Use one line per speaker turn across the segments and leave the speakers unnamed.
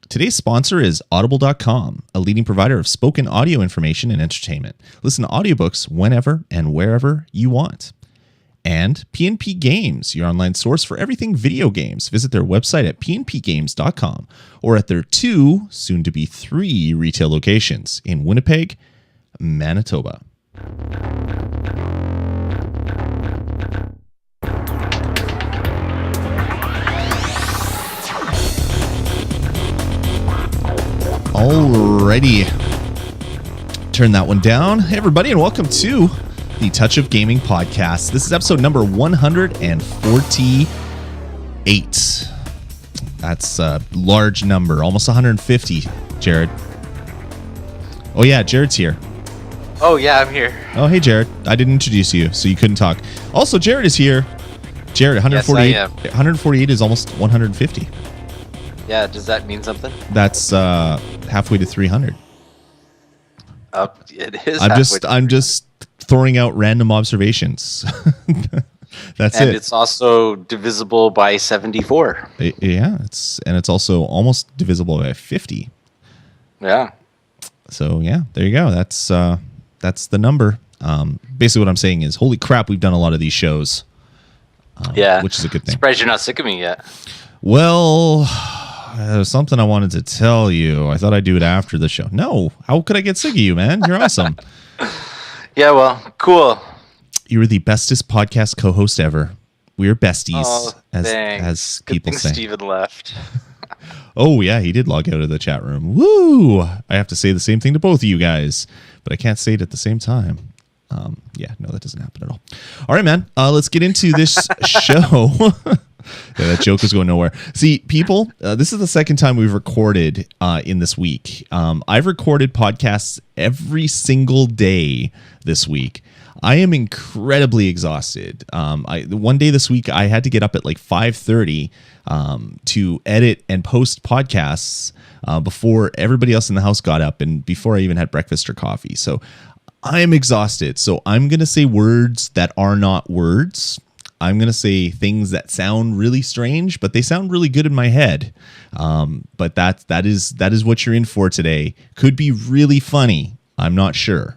Today's sponsor is Audible.com, a leading provider of spoken audio information and entertainment. Listen to audiobooks whenever and wherever you want. And P&P Games, your online source for everything video games. Visit their website at pnpgames.com or at their 2, soon to be 3 retail locations in Winnipeg, Manitoba. Alrighty. Turn that one down. Hey, everybody, and welcome to the Touch of Gaming podcast. This is episode number 148. That's a large number, almost 150, Jared. Oh, yeah, Jared's here.
Oh, yeah, I'm here.
Oh, hey, Jared. I didn't introduce you, so you couldn't talk. Also, Jared is here. Jared, 148,
yes,
148 is almost 150.
Yeah, does that mean something?
That's halfway to 300.
It is.
I'm just throwing out random observations. That's
and
it.
It's also divisible by 74.
Yeah, it's also almost divisible by 50.
Yeah.
So yeah, there you go. That's the number. Basically, what I'm saying is, holy crap, we've done a lot of these shows.
Yeah,
which is a good thing.
Surprised you're not sick of me yet.
Well, there's something I wanted to tell you. I thought I'd do it after the show. No, how could I get sick of you, man? You're awesome.
Yeah, well, cool.
You were the bestest podcast co-host ever. We're besties,
as
people say.
Steven left.
Oh, yeah, he did log out of the chat room. Woo! I have to say the same thing to both of you guys, but I can't say it at the same time. Yeah, no, that doesn't happen at all. All right, man, let's get into this show. Yeah, that joke is going nowhere. See, people, this is the second time we've recorded in this week. I've recorded podcasts every single day this week. I am incredibly exhausted. One day this week, I had to get up at like 5:30 to edit and post podcasts before everybody else in the house got up and before I even had breakfast or coffee. So I am exhausted. So I'm going to say words that are not words. I'm going to say things that sound really strange, but they sound really good in my head. But that is what you're in for today. Could be really funny. I'm not sure.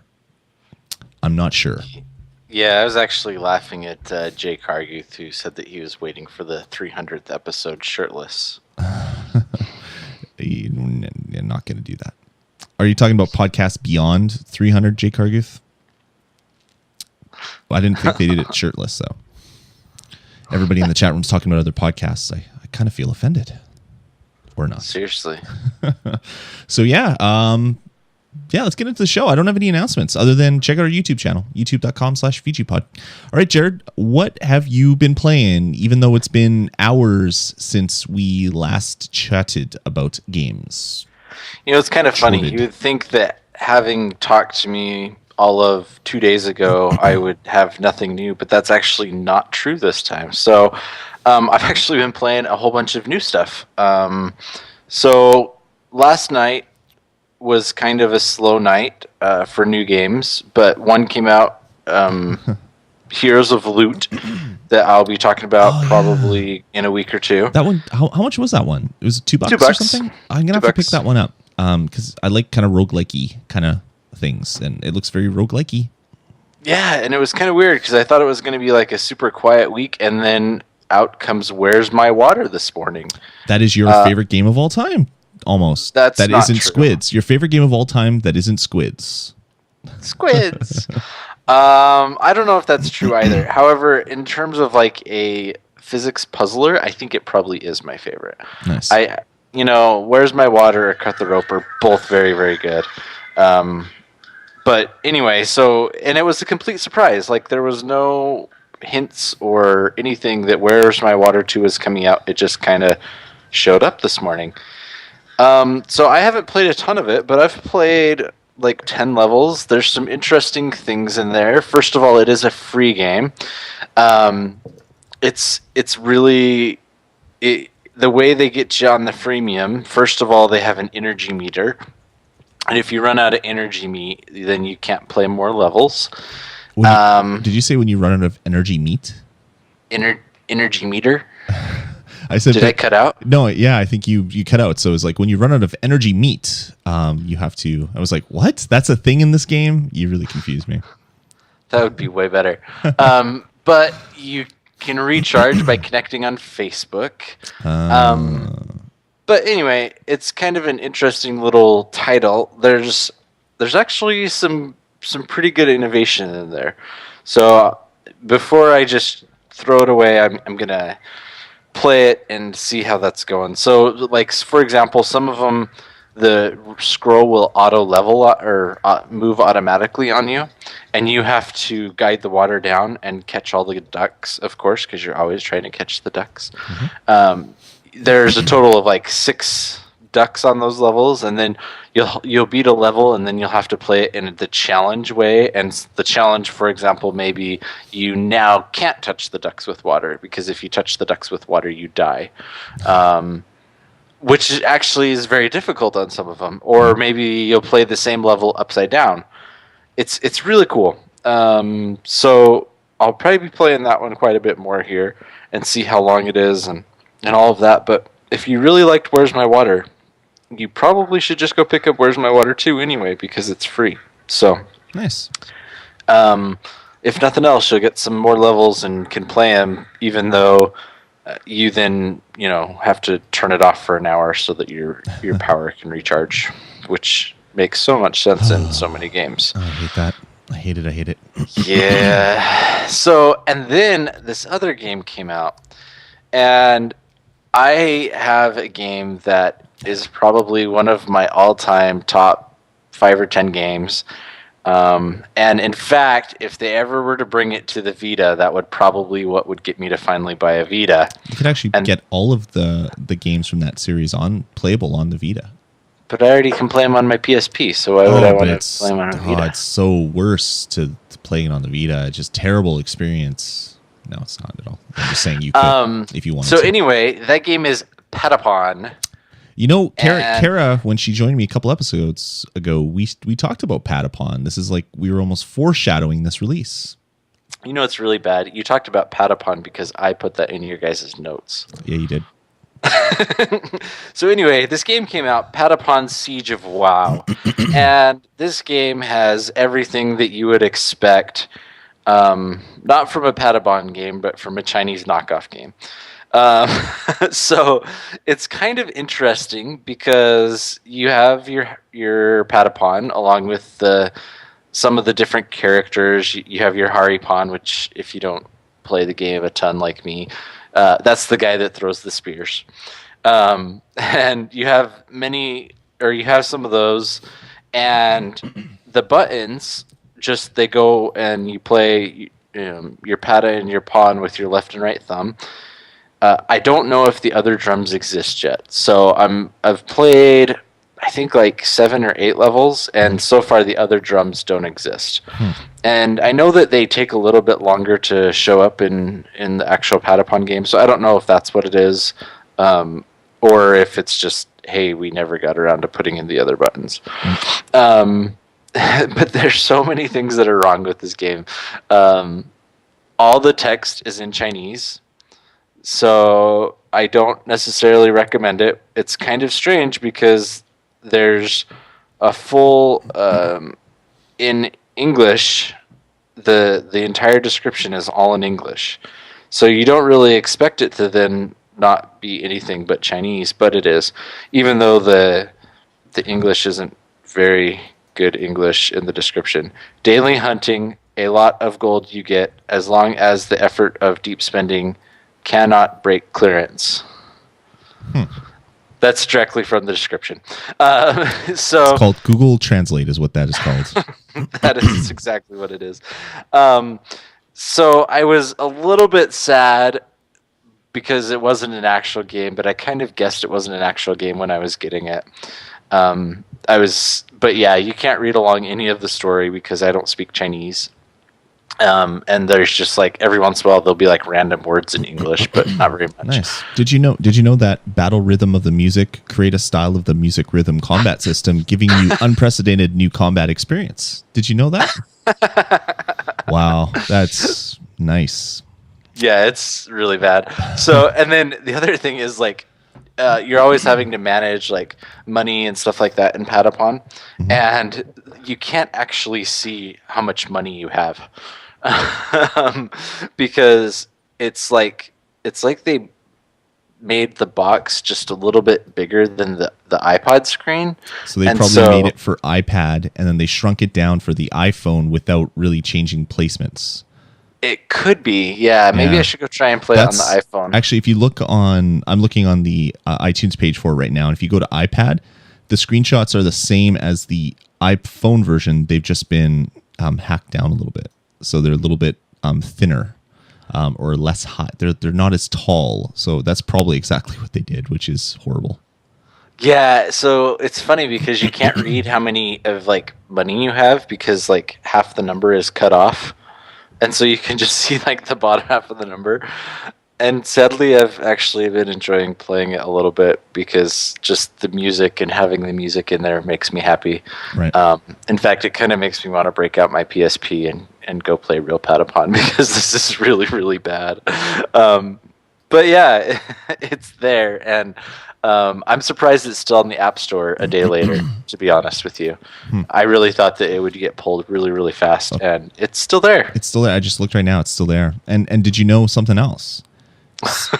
Yeah, I was actually laughing at Jay Carguth, who said that he was waiting for the 300th episode shirtless.
You're not going to do that. Are you talking about podcasts beyond 300, Jay Carguth? Well, I didn't think they did it shirtless, though. Everybody in the chat room's talking about other podcasts. I kind of feel offended. Or not.
Seriously.
So, yeah. Let's get into the show. I don't have any announcements other than check out our YouTube channel, youtube.com/VGPod. All right, Jared, what have you been playing, even though it's been hours since we last chatted about games?
You know, it's kind of funny. You would think that having talked to me all of 2 days ago, I would have nothing new, but that's actually not true this time. So I've actually been playing a whole bunch of new stuff. So last night was kind of a slow night for new games, but one came out, Heroes of Loot, that I'll be talking about probably in a week or two.
That one, how much was that one? It was $2 or something? I'm going to have to pick that one up because I like kind of roguelike-y kind of things, and it looks very roguelike-y.
Yeah, and it was kind of weird because I thought it was going to be like a super quiet week, and then out comes Where's My Water this morning. That is
your favorite game of all time, almost. That isn't true. Squids. Your favorite game of all time that isn't Squids.
Squids. I don't know if that's true either. However, in terms of like a physics puzzler, I think it probably is my favorite.
Nice.
Where's My Water or Cut the Rope are both very, very good. But anyway, and it was a complete surprise. Like, there was no hints or anything that Where's My Water 2 is coming out. It just kind of showed up this morning. So I haven't played a ton of it, but I've played like 10 levels. There's some interesting things in there. First of all, it is a free game. It's really... the way they get you on the freemium, first of all, they have an energy meter. And if you run out of energy then you can't play more levels.
Did you say when you run out of energy meat?
Energy meter?
I said,
did I cut out?
No, yeah, I think you cut out. So it's like when you run out of energy meat, you have to. I was like, what? That's a thing in this game? You really confused me.
That would be way better. But you can recharge by connecting on Facebook. But anyway, it's kind of an interesting little title. There's actually some pretty good innovation in there. So before I just throw it away, I'm gonna play it and see how that's going. So, like for example, some of them, the scroll will auto level or move automatically on you, and you have to guide the water down and catch all the ducks, of course, because you're always trying to catch the ducks. There's a total of like 6 ducks on those levels, and then you'll beat a level, and then you'll have to play it in the challenge way. And the challenge, for example, maybe you now can't touch the ducks with water, because if you touch the ducks with water, you die. Which actually is very difficult on some of them. Or maybe you'll play the same level upside down. It's really cool. So I'll probably be playing that one quite a bit more here and see how long it is and all of that. But if you really liked Where's My Water, you probably should just go pick up Where's My Water 2 anyway, because it's free. So
nice.
If nothing else, you'll get some more levels and can play them, even though you then have to turn it off for an hour so that your power can recharge, which makes so much sense in so many games.
I hate that. I hate it.
Yeah. So, and then this other game came out, and I have a game that is probably one of my all-time top 5 or 10 games. And in fact, if they ever were to bring it to the Vita, that would probably what would get me to finally buy a Vita.
You could actually get all of the games from that series playable on the Vita.
But I already can play them on my PSP, so why would I want to play them on a Vita?
It's so worse to play it on the Vita. It's just terrible experience. No, it's not at all. I'm just saying you could if you wanted to.
So anyway, that game is Patapon.
Kara, when she joined me a couple episodes ago, we talked about Patapon. This is like we were almost foreshadowing this release.
It's really bad. You talked about Patapon because I put that in your guys' notes.
Yeah, you did.
So anyway, this game came out, Patapon Siege of WoW. And this game has everything that you would expect, not from a Patapon game, but from a Chinese knockoff game. So it's kind of interesting because you have your Patapon along with some of the different characters. You have your Haripon, which if you don't play the game a ton like me, that's the guy that throws the spears. And you have some of those, and the buttons they go and you play your Pata and your Pawn with your left and right thumb. I don't know if the other drums exist yet. So I've played, I think, like 7 or 8 levels, and so far the other drums don't exist. And I know that they take a little bit longer to show up in the actual Patapon game, so I don't know if that's what it is, or if it's just, hey, we never got around to putting in the other buttons. But there's so many things that are wrong with this game. All the text is in Chinese, so I don't necessarily recommend it. It's kind of strange because there's a full in English. The entire description is all in English, so you don't really expect it to then not be anything but Chinese, but it is. Even though the English isn't very good English in the description. Daily hunting, a lot of gold you get as long as the effort of deep spending cannot break clearance. That's directly from the description. So
it's called Google Translate is what that is called.
That is exactly what it is. So I was a little bit sad because it wasn't an actual game, but I kind of guessed it wasn't an actual game when I was getting it. But yeah, you can't read along any of the story because I don't speak Chinese. And there's just like every once in a while there'll be like random words in English, but not very much.
Nice. Did you know that battle rhythm of the music create a style of the music rhythm combat system, giving you unprecedented new combat experience? Did you know that? Wow, that's nice.
Yeah, it's really bad. So, and then the other thing is like, you're always having to manage like money and stuff like that in Patapon, and you can't actually see how much money you have, because it's like they made the box just a little bit bigger than the iPod screen.
So they probably made it for iPad, and then they shrunk it down for the iPhone without really changing placements.
It could be, yeah. Maybe I should go try and play it on the iPhone.
Actually, if you look on, I'm looking on the iTunes page for it right now, and if you go to iPad, the screenshots are the same as the iPhone version. They've just been hacked down a little bit, so they're a little bit thinner or less high. They're not as tall, so that's probably exactly what they did, which is horrible.
Yeah, so it's funny because you can't read how many of like money you have because like half the number is cut off. And so you can just see like the bottom half of the number. And sadly, I've actually been enjoying playing it a little bit because just the music and having the music in there makes me happy.
Right.
In fact, it kind of makes me want to break out my PSP and go play real Patapon because this is really, really bad. But yeah, it's there. And I'm surprised it's still on the App Store a day later, to be honest with you. I really thought that it would get pulled really, really fast, and it's still there.
It's still there. I just looked right now. It's still there. And did you know something else?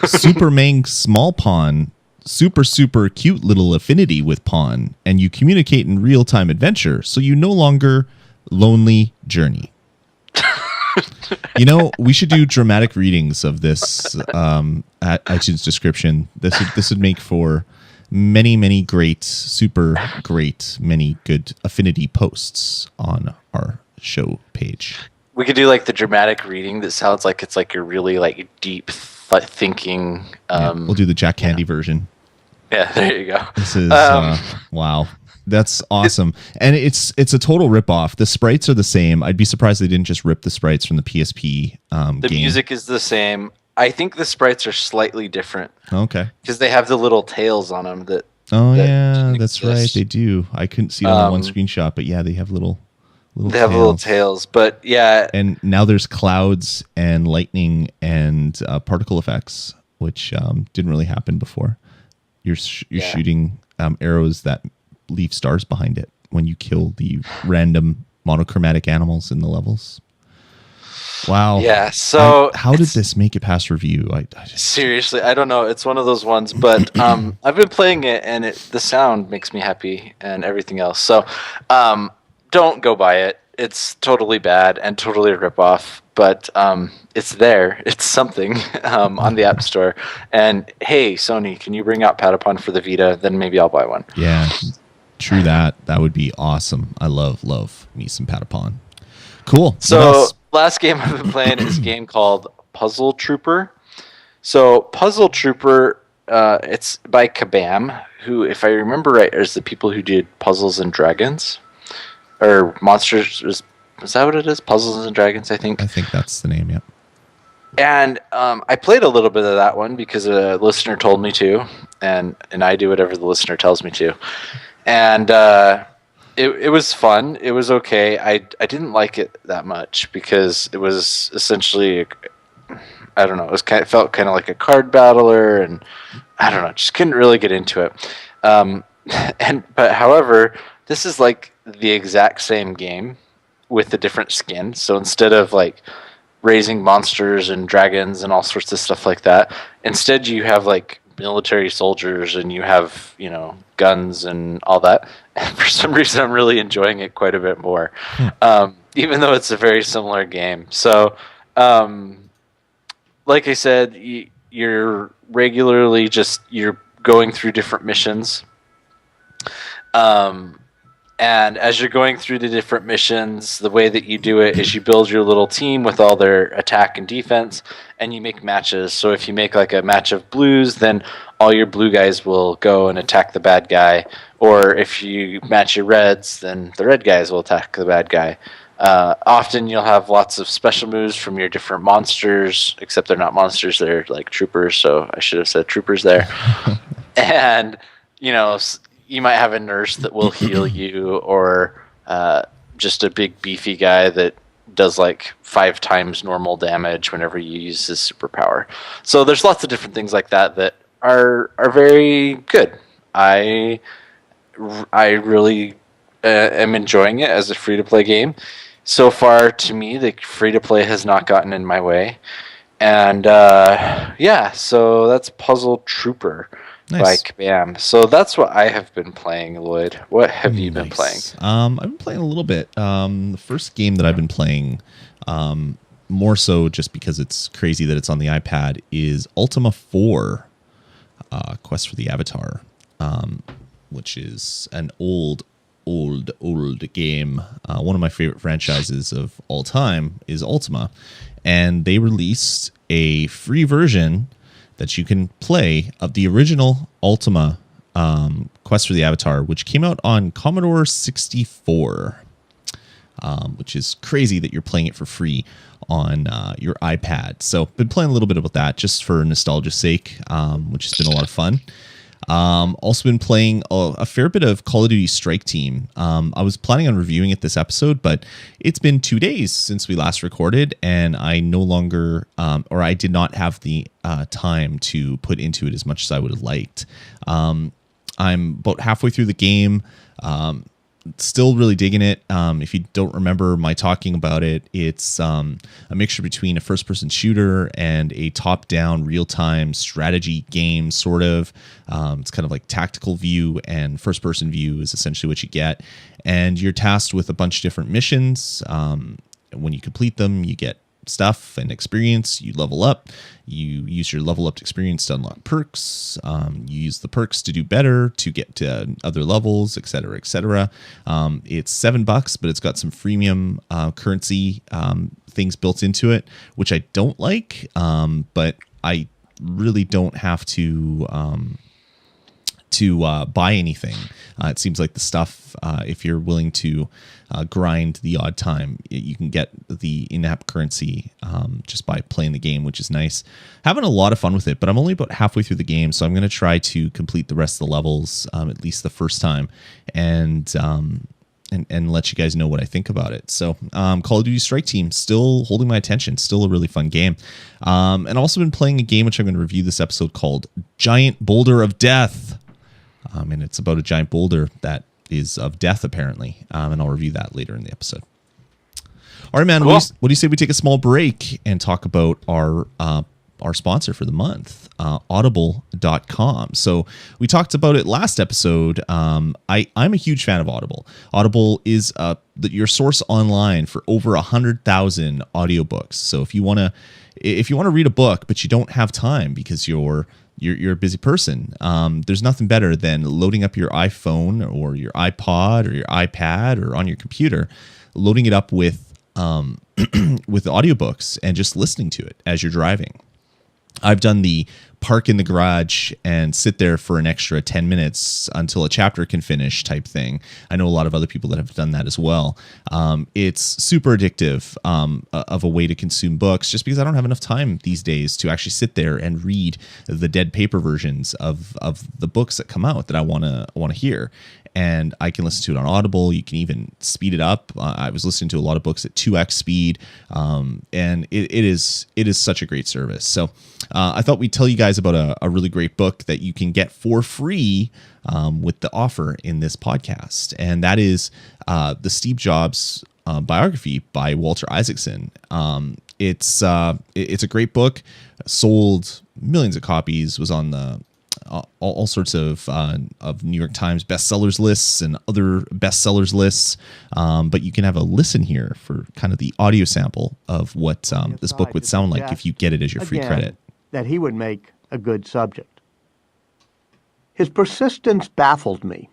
Super Mang Small Pawn, super cute little affinity with Pawn, and you communicate in real-time adventure, so you no longer lonely journey. You know, we should do dramatic readings of this at iTunes description. This would make for many great, super great, many good affinity posts on our show page.
We could do like the dramatic reading that sounds like it's like you're really like deep thinking.
We'll do the Jack Candy version.
Yeah, there you go.
This is wow. That's awesome. And it's a total ripoff. The sprites are the same. I'd be surprised they didn't just rip the sprites from the PSP
The
game.
music is the same. I think the sprites are slightly different.
Okay.
Because they have the little tails on them that
that's right. They do. I couldn't see it on the one screenshot, but yeah, they have little
tails. But yeah.
And now there's clouds and lightning and particle effects, which didn't really happen before. You're shooting arrows that leave stars behind it when you kill the random monochromatic animals in the levels. Wow.
Yeah. So
how did this make it past review?
Seriously, I don't know. It's one of those ones, but I've been playing it, and the sound makes me happy, and everything else. So don't go buy it. It's totally bad and totally a ripoff. But it's there. It's something on the App Store. And hey, Sony, can you bring out Patapon for the Vita? Then maybe I'll buy one.
Yeah. True that. That would be awesome. I love me some Patapon. Cool.
So last game I've been playing is a game called Puzzle Trooper. So Puzzle Trooper, it's by Kabam, who, if I remember right, is the people who did Puzzles and Dragons. Or Monsters. Is that what it is? Puzzles and Dragons, I think.
I think that's the name, yeah. And
I played a little bit of that one because a listener told me to, and I do whatever the listener tells me to. And it was fun. It was okay. I didn't like it that much because it was essentially, I don't know, it felt kind of like a card battler, and I don't know, just couldn't really get into it. But however, this is like the exact same game with a different skin. So instead of like raising monsters and dragons and all sorts of stuff like that, instead you have like military soldiers and you have, guns and all that. And for some reason, I'm really enjoying it quite a bit more, even though it's a very similar game. So, like I said, you're regularly you're going through different missions. And as you're going through the different missions, the way that you do it is you build your little team with all their attack and defense, and you make matches. So if you make like a match of blues, then all your blue guys will go and attack the bad guy. Or if you match your reds, then the red guys will attack the bad guy. Often you'll have lots of special moves from your different monsters, except they're not monsters, they're like troopers, so I should have said troopers there. And, you might have a nurse that will heal you, or just a big beefy guy that does like 5 times normal damage whenever you use his superpower. So there's lots of different things like that that are very good. I really am enjoying it as a free-to-play game. So far, to me, the free-to-play has not gotten in my way. And so that's Puzzle Trooper by Kabam. So that's what I have been playing, Lloyd. What have you been playing?
I've been playing a little bit. The first game that I've been playing, more so just because it's crazy that it's on the iPad, is Ultima 4, Quest for the Avatar, which is an old game. One of my favorite franchises of all time is Ultima, and they released a free version that you can play of the original Ultima Quest for the Avatar, which came out on Commodore 64, which is crazy that you're playing it for free on your iPad. So been playing a little bit about that just for nostalgia's sake, which has been a lot of fun. Also been playing a fair bit of Call of Duty Strike Team. I was planning on reviewing it this episode, but it's been 2 days since we last recorded, and I no longer, or I did not have the time to put into it as much as I would have liked. I'm about halfway through the game. Still really digging it. If you don't remember my talking about it, it's a mixture between a first-person shooter and a top-down real-time strategy game, sort of. It's kind of like tactical view, and first-person view is essentially what you get. And you're tasked with a bunch of different missions. When you complete them, you get stuff and experience. You level up. You use your level up experience to unlock perks. You use the perks to do better, to get to other levels, etc., etc. It's $7, but it's got some freemium currency things built into it, which I don't like, but I really don't have to buy anything. It seems like the stuff, if you're willing to grind the odd time, you can get the in-app currency just by playing the game, which is nice. Having a lot of fun with it, but I'm only about halfway through the game, so I'm going to try to complete the rest of the levels, at least the first time, and let you guys know what I think about it. So Call of Duty Strike Team, still holding my attention, still a really fun game. And also been playing a game which I'm going to review this episode called Giant Boulder of Death. And it's about a giant boulder that is of death, apparently. And I'll review that later in the episode. All right, man. Cool. What do you say we take a small break and talk about our sponsor for the month, Audible.com. So we talked about it last episode. I'm a huge fan of Audible. Audible is your source online for over 100,000 audiobooks. So if you want to read a book, but you don't have time because you're a busy person, there's nothing better than loading up your iPhone or your iPod or your iPad or on your computer, loading it up with audiobooks and just listening to it as you're driving. I've done the park in the garage and sit there for an extra 10 minutes until a chapter can finish type thing. I know a lot of other people that have done that as well. It's super addictive of a way to consume books, just because I don't have enough time these days to actually sit there and read the dead paper versions of the books that come out that I want to hear. And I can listen to it on Audible. You can even speed it up. I was listening to a lot of books at 2x speed, and it is such a great service. So I thought we'd tell you guys about a really great book that you can get for free with the offer in this podcast, and that is the Steve Jobs biography by Walter Isaacson. It's a great book, sold millions of copies, was on the all sorts of New York Times bestsellers lists and other bestsellers lists, but you can have a listen here for kind of the audio sample of what this book would sound like if you get it as your free credit.
That he would make a good subject. His persistence baffled me.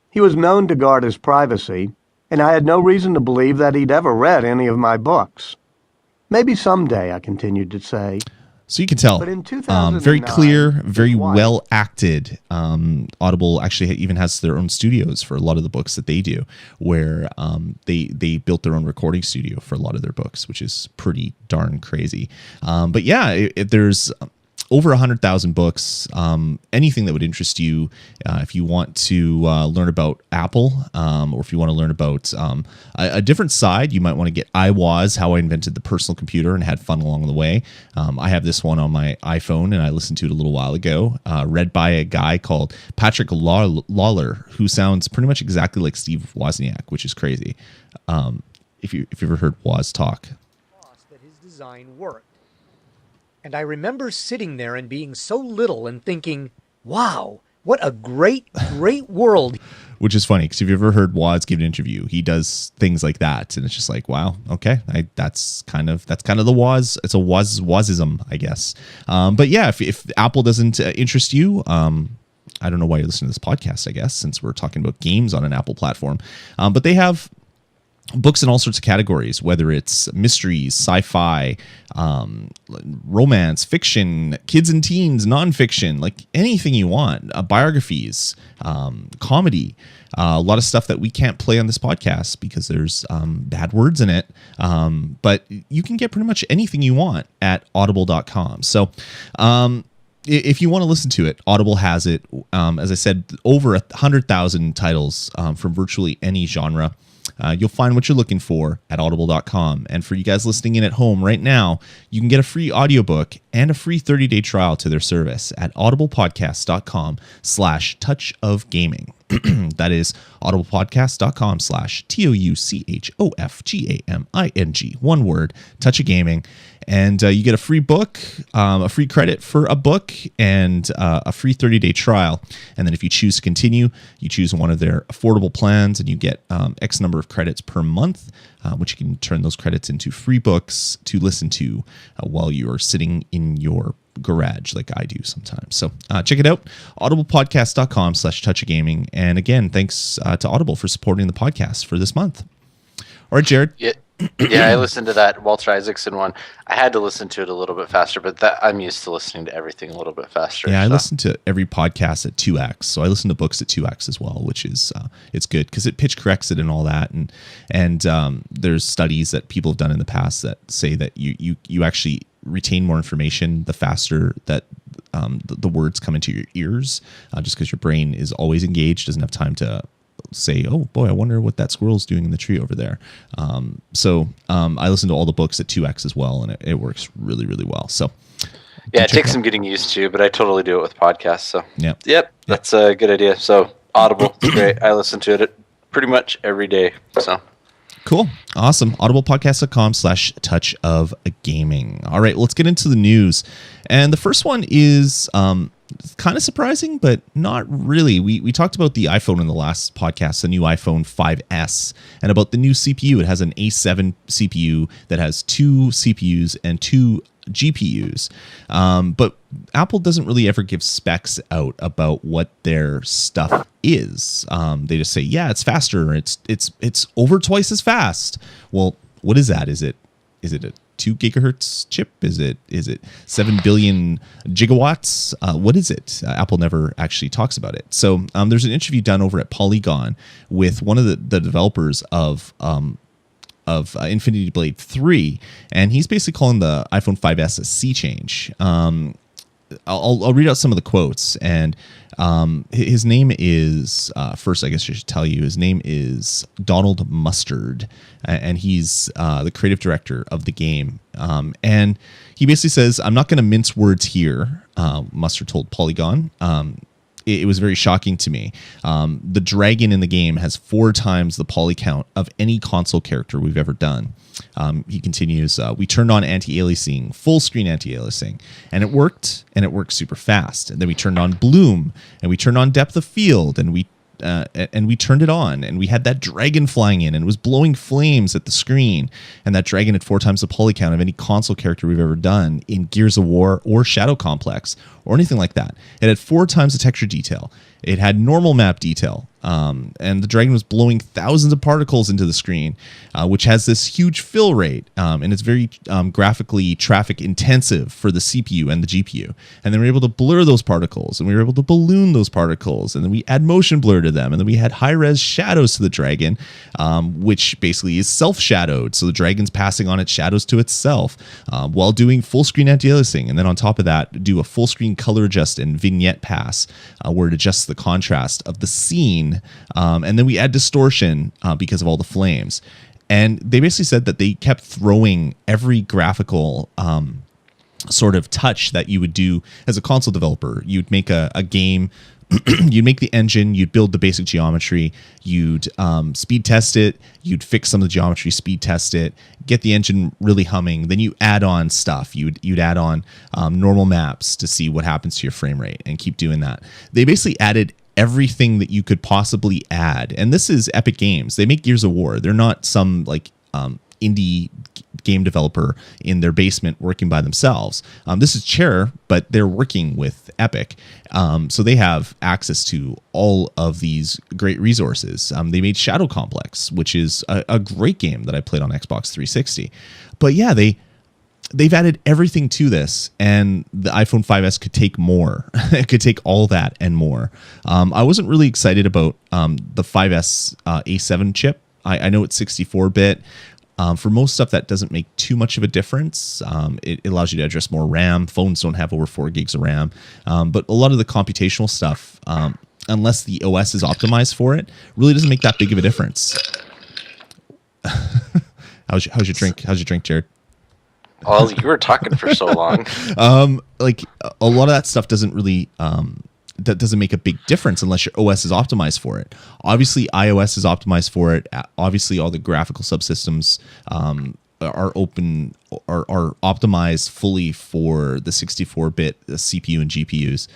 He was known to guard his privacy, and I had no reason to believe that he'd ever read any of my books. Maybe someday, I continued to say.
So you can tell, very clear, very well acted. Audible actually even has their own studios for a lot of the books that they do, where they built their own recording studio for a lot of their books, which is pretty darn crazy. But yeah, there's over 100,000 books. Anything that would interest you, if you want to learn about Apple, or if you want to learn about a different side, you might want to get I Was, How I Invented the Personal Computer and Had Fun Along the Way. I have this one on my iPhone, and I listened to it a little while ago, read by a guy called Patrick Lawler, who sounds pretty much exactly like Steve Wozniak, which is crazy. If you've ever heard Woz talk.
That his design worked. And I remember sitting there and being so little and thinking, wow, what a great, great world.
Which is funny, because if you've ever heard Woz give an interview, he does things like that. And it's just like, wow, okay, that's kind of the Woz. It's a Wozism, I guess. But yeah, if Apple doesn't interest you, I don't know why you're listening to this podcast, I guess, since we're talking about games on an Apple platform. But they have books in all sorts of categories, whether it's mysteries, sci-fi, romance, fiction, kids and teens, nonfiction, like anything you want, biographies, comedy, a lot of stuff that we can't play on this podcast because there's bad words in it. But you can get pretty much anything you want at audible.com. So, if you want to listen to it, Audible has it. As I said, over 100,000 titles from virtually any genre. You'll find what you're looking for at audible.com. And for you guys listening in at home right now, you can get a free audiobook and a free 30-day trial to their service at audiblepodcast.com/touchofgaming. That is audiblepodcast.com/TOUCHOFGAMING. One word, Touch of Gaming. And you get a free book, a free credit for a book, and a free 30-day trial. And then if you choose to continue, you choose one of their affordable plans, and you get X number of credits per month, which you can turn those credits into free books to listen to while you're sitting in your garage like I do sometimes. So check it out, audiblepodcast.com/touchofgaming. And again, thanks to Audible for supporting the podcast for this month. All right, Jared.
Yeah, I listened to that Walter Isaacson one. I had to listen to it a little bit faster, but I'm used to listening to everything a little bit faster.
Yeah, I listen to every podcast at 2x, so I listen to books at 2x as well, which is it's good because it pitch corrects it and all that, and there's studies that people have done in the past that say that you actually retain more information the faster that the words come into your ears, just because your brain is always engaged, doesn't have time to say, oh boy, I wonder what that squirrel's doing in the tree over there. So I listen to all the books at 2x as well, and it works really, really well. So
yeah, it takes some getting used to, but I totally do it with podcasts. So
yep,
that's a good idea. So Audible, it's great. I listen to it pretty much every day. So
cool. Awesome. audiblepodcast.com/touchofgaming. All right, let's get into the news. And the first one is kind of surprising, but not really. We talked about the iPhone in the last podcast, the new iPhone 5S, and about the new CPU. It has an A7 CPU that has 2 CPUs and 2 GPUs. But Apple doesn't really ever give specs out about what their stuff is. They just say, yeah, it's faster. It's over twice as fast. Well, what is that? Is it a 2 gigahertz chip? Is it 7 billion gigawatts? What is it? Apple never actually talks about it. So there's an interview done over at Polygon with one of the developers of Infinity Blade 3, and he's basically calling the iPhone 5S a sea change. I'll read out some of the quotes, and his name is, first I guess I should tell you, his name is Donald Mustard, and he's the creative director of the game. And he basically says, I'm not going to mince words here, Mustard told Polygon. It was very shocking to me. The dragon in the game has 4 times the poly count of any console character we've ever done. He continues, we turned on anti-aliasing, full screen anti-aliasing, and it worked super fast. And then we turned on bloom, and we turned on depth of field, and we turned it on, and we had that dragon flying in, and it was blowing flames at the screen, and that dragon had 4 times the poly count of any console character we've ever done in Gears of War or Shadow Complex or anything like that. It had 4 times the texture detail. It had normal map detail. and the Dragon was blowing thousands of particles into the screen, which has this huge fill rate, and it's very graphically traffic intensive for the CPU and the GPU. And then we were able to blur those particles, and we were able to balloon those particles, and then we add motion blur to them, and then we had high-res shadows to the Dragon, which basically is self-shadowed, so the Dragon's passing on its shadows to itself while doing full-screen anti-aliasing, and then on top of that, do a full-screen color adjust and vignette pass where it adjusts the contrast of the scene, and then we add distortion because of all the flames. And they basically said that they kept throwing every graphical sort of touch that you would do as a console developer. You'd make a game, you'd make the engine, you'd build the basic geometry, you'd speed test it, you'd fix some of the geometry, speed test it, get the engine really humming, then you add on stuff. You'd add on normal maps to see what happens to your frame rate and keep doing that. They basically added everything that you could possibly add. And this is Epic Games. They make Gears of War. They're not some like indie game developer in their basement working by themselves. This is Chair, but they're working with Epic. So they have access to all of these great resources. They made Shadow Complex, which is a great game that I played on Xbox 360. But yeah, they've added everything to this, and the iPhone 5S could take more. It could take all that and more. I wasn't really excited about the 5S A7 chip. I know it's 64-bit. For most stuff, that doesn't make too much of a difference. It allows you to address more RAM. Phones don't have over 4 gigs of RAM. But a lot of the computational stuff, unless the OS is optimized for it, really doesn't make that big of a difference. How's your drink? How's your drink, Jared?
Oh, you were talking for so long.
Like a lot of that stuff doesn't really that doesn't make a big difference unless your OS is optimized for it. Obviously, iOS is optimized for it. Obviously, all the graphical subsystems are optimized fully for the 64-bit CPU and GPUs.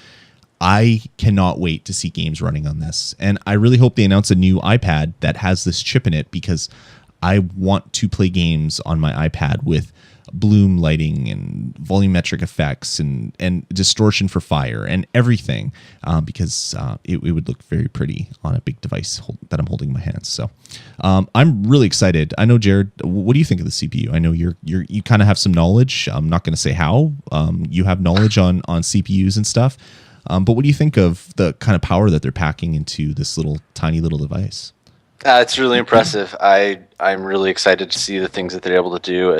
I cannot wait to see games running on this, and I really hope they announce a new iPad that has this chip in it, because I want to play games on my iPad with bloom lighting and volumetric effects and distortion for fire and everything, because it would look very pretty on a big device that I'm holding in my hands. So I'm really excited. I know, Jared, what do you think of the CPU? I know you kind of have some knowledge. I'm not going to say how. You have knowledge on CPUs and stuff. But what do you think of the kind of power that they're packing into this tiny little device?
It's really impressive. I'm really excited to see the things that they're able to do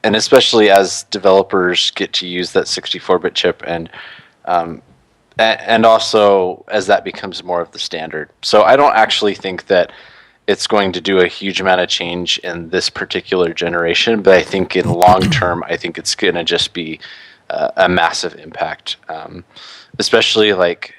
and especially as developers get to use that 64-bit chip, and also as that becomes more of the standard. So I don't actually think that it's going to do a huge amount of change in this particular generation, but I think in long term, I think it's going to just be a massive impact, especially like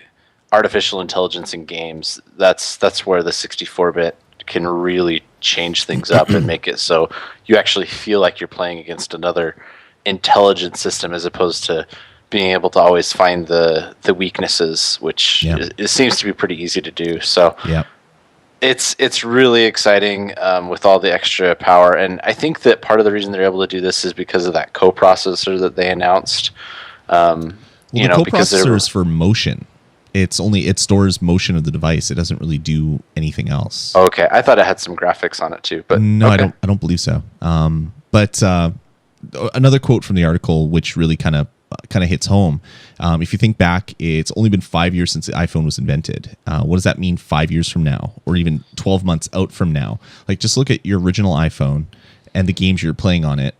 artificial intelligence in games. That's where the 64-bit can really change things up and make it so you actually feel like you're playing against another intelligent system, as opposed to being able to always find the weaknesses, which it seems to be pretty easy to do. So it's really exciting with all the extra power, and I think that part of the reason they're able to do this is because of that coprocessor that they announced.
The coprocessor is for motion. It stores motion of the device. It doesn't really do anything else.
Okay, I thought it had some graphics on it too, but
no,
okay.
I don't believe so. But another quote from the article, which really kind of hits home. If you think back, it's only been 5 years since the iPhone was invented. What does that mean 5 years from now, or even 12 months out from now? Like, just look at your original iPhone and the games you're playing on it,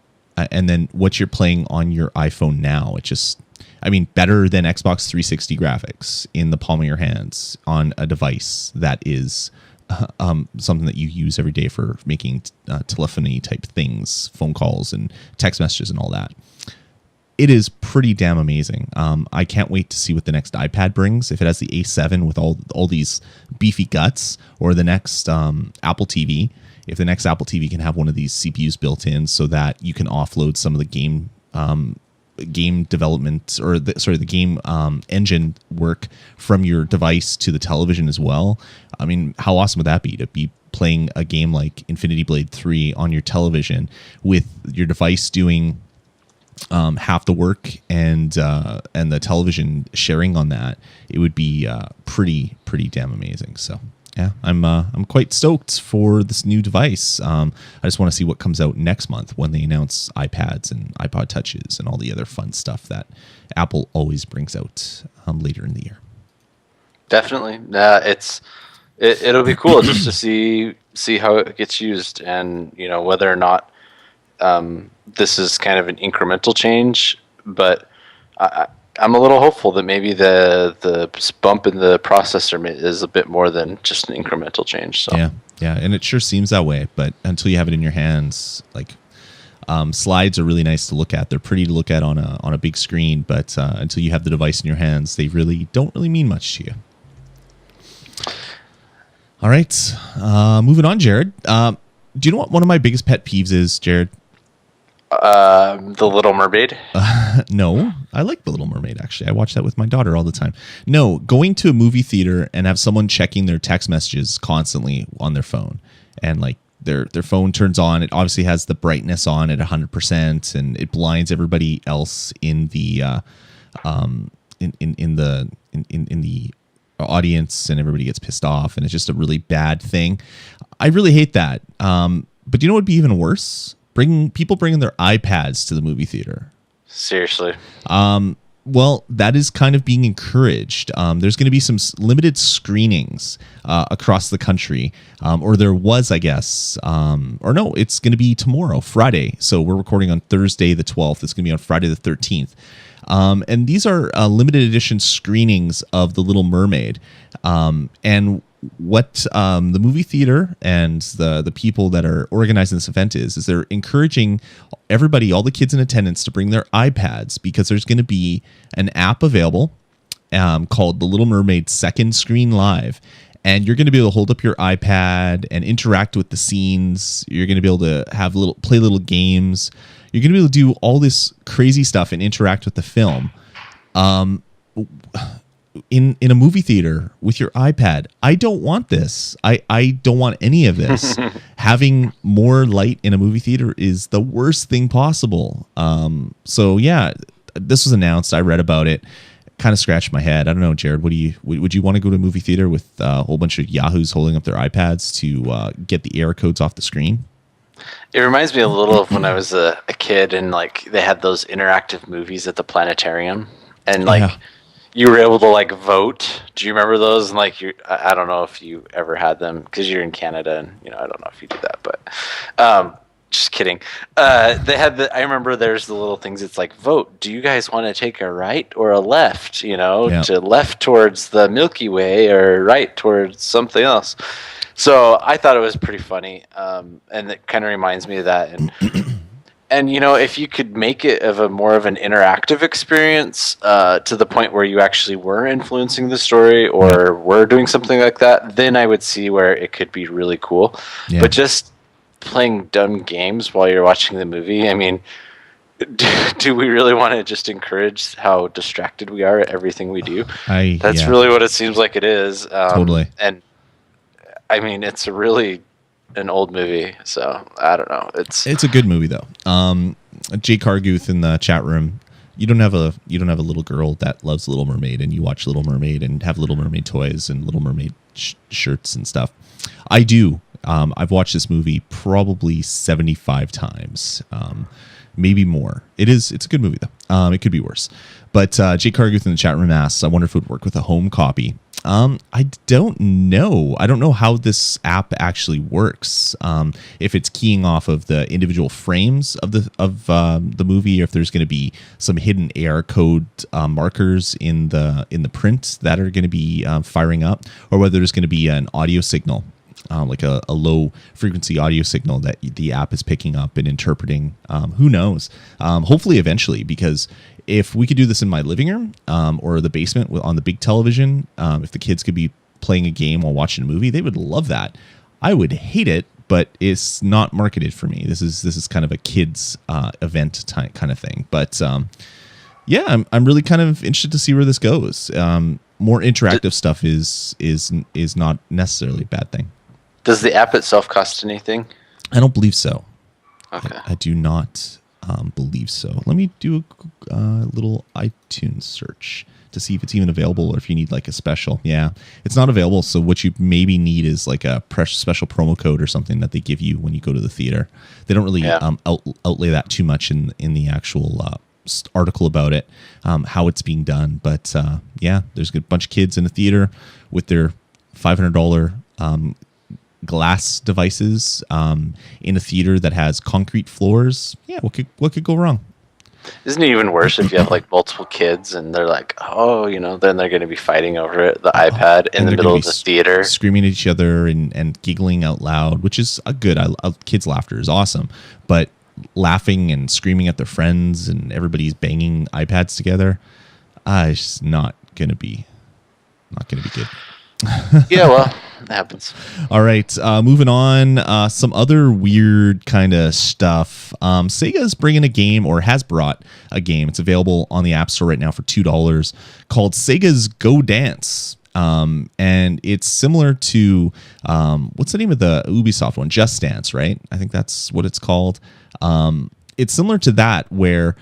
and then what you're playing on your iPhone now. It just, better than Xbox 360 graphics in the palm of your hands on a device that is something that you use every day for making telephony type things, phone calls and text messages and all that. It is pretty damn amazing. I can't wait to see what the next iPad brings. If it has the A7 with all these beefy guts, or the next Apple TV. If the next Apple TV can have one of these CPUs built in, so that you can offload some of the game development, or the game engine work from your device to the television as well. How awesome would that be, to be playing a game like Infinity Blade 3 on your television with your device doing half the work and the television sharing on that? It would be pretty damn amazing. So Yeah, I'm quite stoked for this new device. I just want to see what comes out next month when they announce iPads and iPod Touches and all the other fun stuff that Apple always brings out later in the year.
Definitely, it'll be cool just to see how it gets used, and whether or not this is kind of an incremental change. But I'm a little hopeful that maybe the bump in the processor is a bit more than just an incremental change. So
yeah, and it sure seems that way. But until you have it in your hands, like slides are really nice to look at. They're pretty to look at on a big screen, but until you have the device in your hands, they really don't mean much to you. All right, moving on, Jared. Do you know what one of my biggest pet peeves is, Jared?
The Little Mermaid.
No, I like The Little Mermaid, actually. I watch that with my daughter all the time. No, going to a movie theater and have someone checking their text messages constantly on their phone, and like their phone turns on. It obviously has the brightness on at 100%, and it blinds everybody else in the in the audience, and everybody gets pissed off, and it's just a really bad thing. I really hate that. But you know what would be even worse? People bringing their iPads to the movie theater.
Seriously.
Well, that is kind of being encouraged. There's going to be some limited screenings across the country, or there was, I guess. Or no, it's going to be tomorrow, Friday. So we're recording on Thursday the 12th. It's going to be on Friday the 13th. And these are limited edition screenings of The Little Mermaid. And what the movie theater and the people that are organizing this event is they're encouraging everybody, all the kids in attendance, to bring their iPads, because there's going to be an app available called The Little Mermaid Second Screen Live. And you're going to be able to hold up your iPad and interact with the scenes. You're going to be able to play little games. You're going to be able to do all this crazy stuff and interact with the film. In a movie theater with your iPad. I don't want this. I don't want any of this. Having more light in a movie theater is the worst thing possible. So yeah, this was announced. I read about it. Kind of scratched my head. I don't know, Jared. Would you want to go to a movie theater with a whole bunch of yahoos holding up their iPads to get the error codes off the screen?
It reminds me a little of when I was a kid, and like they had those interactive movies at the planetarium, and like. Yeah. You were able to like vote. Do you remember those? And like, I don't know if you ever had them because you're in Canada, and I don't know if you did that, but just kidding. They had I remember there's the little things. It's like, vote. Do you guys want to take a right or a left? To left towards the Milky Way or right towards something else. So I thought it was pretty funny, and it kind of reminds me of that. And if you could make it more of an interactive experience to the point where you actually were influencing the story or were doing something like that, then I would see where it could be really cool. Yeah. But just playing dumb games while you're watching the movie, I mean, do we really want to just encourage how distracted we are at everything we do? That's really what it seems like it is.
Totally.
And I mean, it's an old movie, so I don't know. It's
a good movie though. Jake Carguth in the chat room. You don't have a little girl that loves Little Mermaid, and you watch Little Mermaid and have Little Mermaid toys and Little Mermaid shirts and stuff. I do. I've watched this movie probably 75 times, maybe more. It's a good movie though. It could be worse. But Jake Carguth in the chat room asks, I wonder if it would work with a home copy. I don't know. I don't know how this app actually works. If it's keying off of the individual frames of the movie, or if there's going to be some hidden AR code markers in the print that are going to be firing up, or whether there's going to be an audio signal, like a low frequency audio signal that the app is picking up and interpreting. Who knows? Hopefully, eventually, because if we could do this in my living room or the basement on the big television, if the kids could be playing a game while watching a movie, they would love that. I would hate it, but it's not marketed for me. This is kind of a kids event kind of thing. But yeah, I'm really kind of interested to see where this goes. More interactive stuff is not necessarily a bad thing.
Does the app itself cost anything?
I don't believe so.
Okay.
I do not Believe so. Let me do a little iTunes search to see if it's even available or if you need like a special. Yeah, it's not available. So what you maybe need is like a special promo code or something that they give you when you go to the theater. They don't really outlay that too much in the actual article about it, how it's being done. But yeah, there's a bunch of kids in the theater with their $500 glass devices in a theater that has concrete floors. Yeah, what could go wrong?
Isn't it even worse if you have like multiple kids and they're like, oh, then they're going to be fighting over it, the iPad in the middle of the theater,
screaming at each other and giggling out loud, which is good. Kids' laughter is awesome, but laughing and screaming at their friends and everybody's banging iPads together, it's just not going to be good.
Yeah, well, it happens.
All right, moving on. Some other weird kind of stuff. Sega's bringing a game, or has brought a game. It's available on the App Store right now for $2, called Sega's Go Dance. And it's similar to what's the name of the Ubisoft one? Just Dance, right? I think that's what it's called. It's similar to that, where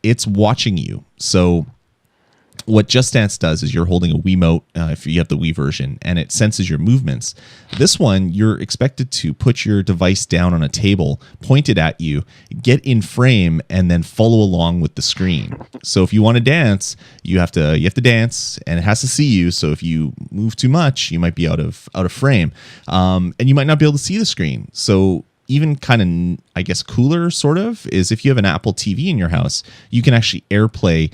it's watching you. So what Just Dance does is you're holding a Wiimote, if you have the Wii version, and it senses your movements. This one, you're expected to put your device down on a table, point it at you, get in frame, and then follow along with the screen. So if you want to dance, you have to dance, and it has to see you. So if you move too much, you might be out of frame, and you might not be able to see the screen. So even kind of, I guess, cooler sort of is if you have an Apple TV in your house, you can actually AirPlay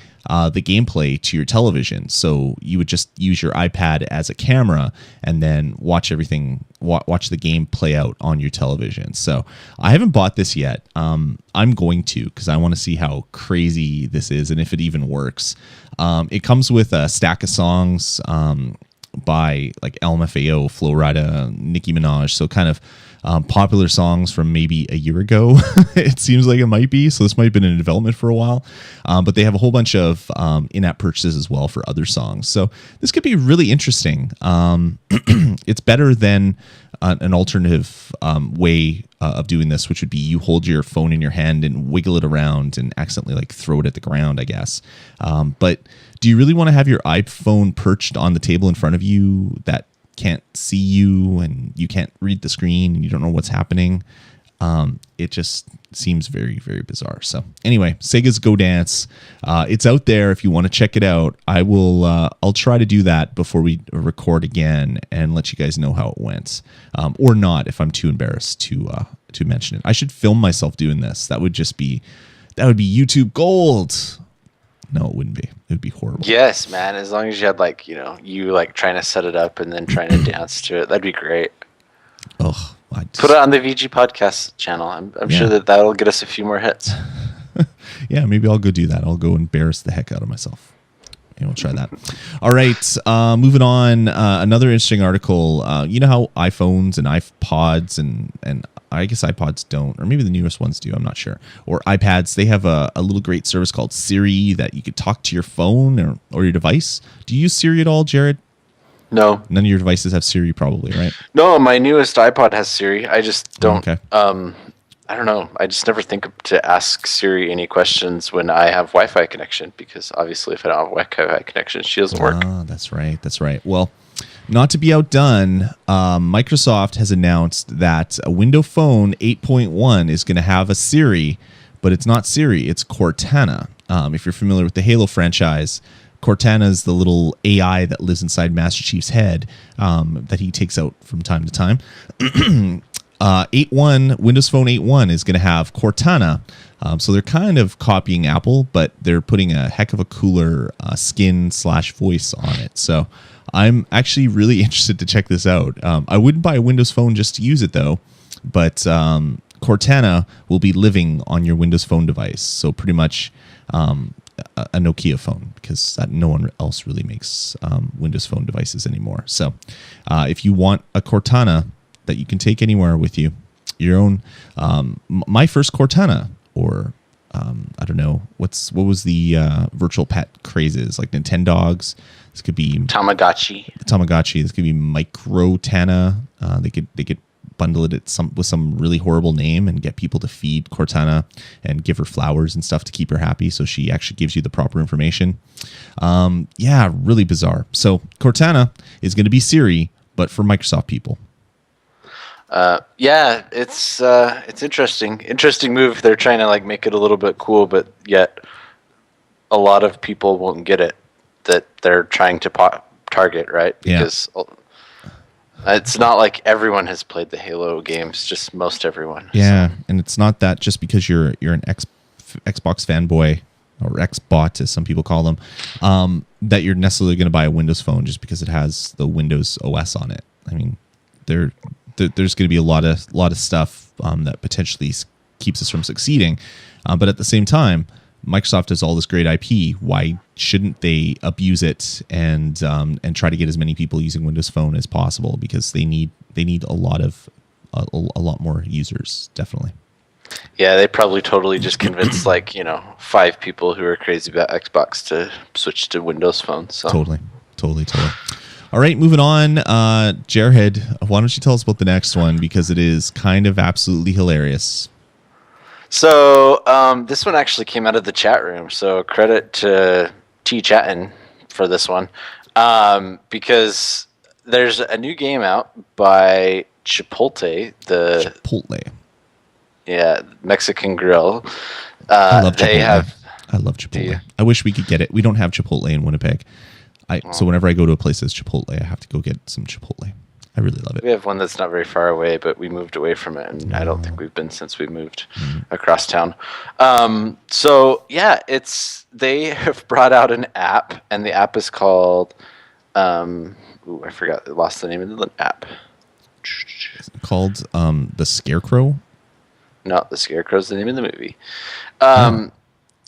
the gameplay to your television. So you would just use your iPad as a camera and then watch the game play out on your television. So I haven't bought this yet. I'm going to, because I want to see how crazy this is and if it even works. It comes with a stack of songs by like LMFAO, Flo Rida, Nicki Minaj. So kind of popular songs from maybe a year ago. It seems like it might be. So this might have been in development for a while. But they have a whole bunch of in-app purchases as well for other songs. So this could be really interesting. It's better than an alternative way of doing this, which would be you hold your phone in your hand and wiggle it around and accidentally like throw it at the ground, I guess. But do you really want to have your iPhone perched on the table in front of you that can't see you and you can't read the screen and you don't know what's happening? It just seems very, very bizarre. So anyway, Sega's Go Dance. It's out there if you want to check it out. I'll try to do that before we record again and let you guys know how it went. Or not if I'm too embarrassed to mention it. I should film myself doing this. That would be YouTube gold. No, it wouldn't be. It would be horrible.
Yes, man. As long as you had you trying to set it up and then trying to dance to it, that'd be great.
Oh,
put it on the VG podcast channel. I'm sure that'll get us a few more hits.
Yeah, maybe I'll go do that. I'll go embarrass the heck out of myself. And we'll try that. All right, moving on. Another interesting article. You know how iPhones and iPods and I guess iPods don't, or maybe the newest ones do, I'm not sure. Or iPads, they have a little great service called Siri that you could talk to your phone or your device. Do you use Siri at all, Jared?
No.
None of your devices have Siri probably, right?
No, my newest iPod has Siri. I just don't.
Okay.
I don't know. I just never think to ask Siri any questions when I have Wi-Fi connection, because obviously if I don't have Wi-Fi connection, she doesn't work.
That's right. That's right. Well, not to be outdone, Microsoft has announced that a Windows Phone 8.1 is going to have a Siri, but it's not Siri, it's Cortana. If you're familiar with the Halo franchise, Cortana is the little AI that lives inside Master Chief's head that he takes out from time to time. 8.1, Windows Phone 8.1 is going to have Cortana. So they're kind of copying Apple, but they're putting a heck of a cooler skin/voice on it. So I'm actually really interested to check this out. I wouldn't buy a Windows Phone just to use it, though. But Cortana will be living on your Windows Phone device. So pretty much a Nokia phone, because no one else really makes Windows Phone devices anymore. So if you want a Cortana that you can take anywhere with you, your own, my first Cortana, or I don't know, what was the virtual pet crazes, like Nintendogs. This could be
Tamagotchi.
This could be Microtana. They get bundle it with some really horrible name and get people to feed Cortana and give her flowers and stuff to keep her happy. So she actually gives you the proper information. Yeah, really bizarre. So Cortana is going to be Siri, but for Microsoft people.
Yeah, it's interesting. Interesting move. They're trying to like make it a little bit cool, but yet a lot of people won't get it that they're trying to target, right? Because it's not like everyone has played the Halo games, just most everyone.
Yeah, so. And it's not that just because you're an Xbox fanboy or Xbot, as some people call them, that you're necessarily going to buy a Windows phone just because it has the Windows OS on it. I mean, there's going to be a lot of stuff that potentially keeps us from succeeding, but at the same time, Microsoft has all this great IP. Why shouldn't they abuse it and try to get as many people using Windows Phone as possible? Because they need a lot more users, definitely.
Yeah, they probably totally just convinced 5 people who are crazy about Xbox to switch to Windows Phone. So.
Totally. All right, moving on. Jarhead, why don't you tell us about the next one, because it is kind of absolutely hilarious.
So this one actually came out of the chat room. So credit to T Chattin for this one, because there's a new game out by Chipotle, Mexican grill.
I love Chipotle. I love Chipotle. I wish we could get it. We don't have Chipotle in Winnipeg. So whenever I go to a place that's Chipotle, I have to go get some Chipotle. I really love it.
We have one that's not very far away, but we moved away from it, and I don't think we've been since we moved across town. So yeah, they have brought out an app, and the app is called I forgot. I lost the name of the app.
Is it called The Scarecrow?
No, The Scarecrow's the name of the movie.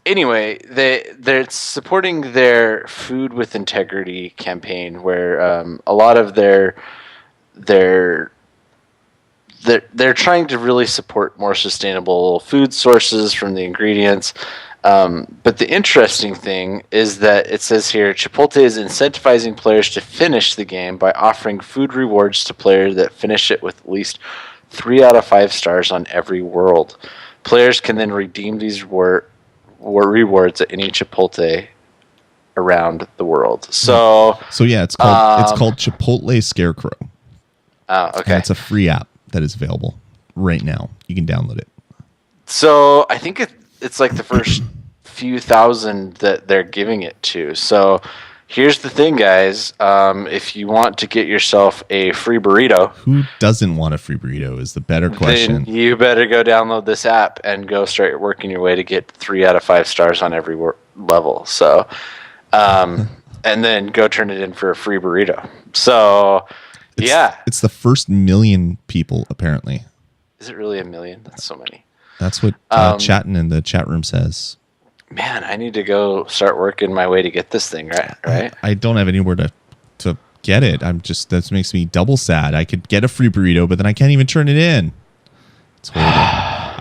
Anyway, they're supporting their Food with Integrity campaign, where a lot of they're trying to really support more sustainable food sources from the ingredients. But the interesting thing is that it says here, Chipotle is incentivizing players to finish the game by offering food rewards to players that finish it with at least 3 out of 5 stars on every world. Players can then redeem these rewards at any Chipotle around the world. So
yeah, it's called Chipotle Scarecrow.
Okay.
And it's a free app that is available right now. You can download it.
So I think it's like the first few thousand that they're giving it to. So here's the thing, guys. If you want to get yourself a free burrito.
Who doesn't want a free burrito is the better question.
Then you better go download this app and go start working your way to get 3 out of 5 stars on every level. So, and then go turn it in for a free burrito. So...
It's the first 1 million people, apparently.
Is it really 1 million? That's so many.
That's what chatting in the chat room says.
Man, I need to go start working my way to get this thing, right?
I don't have anywhere to get it. That makes me double sad. I could get a free burrito, but then I can't even turn it in. It's horrible.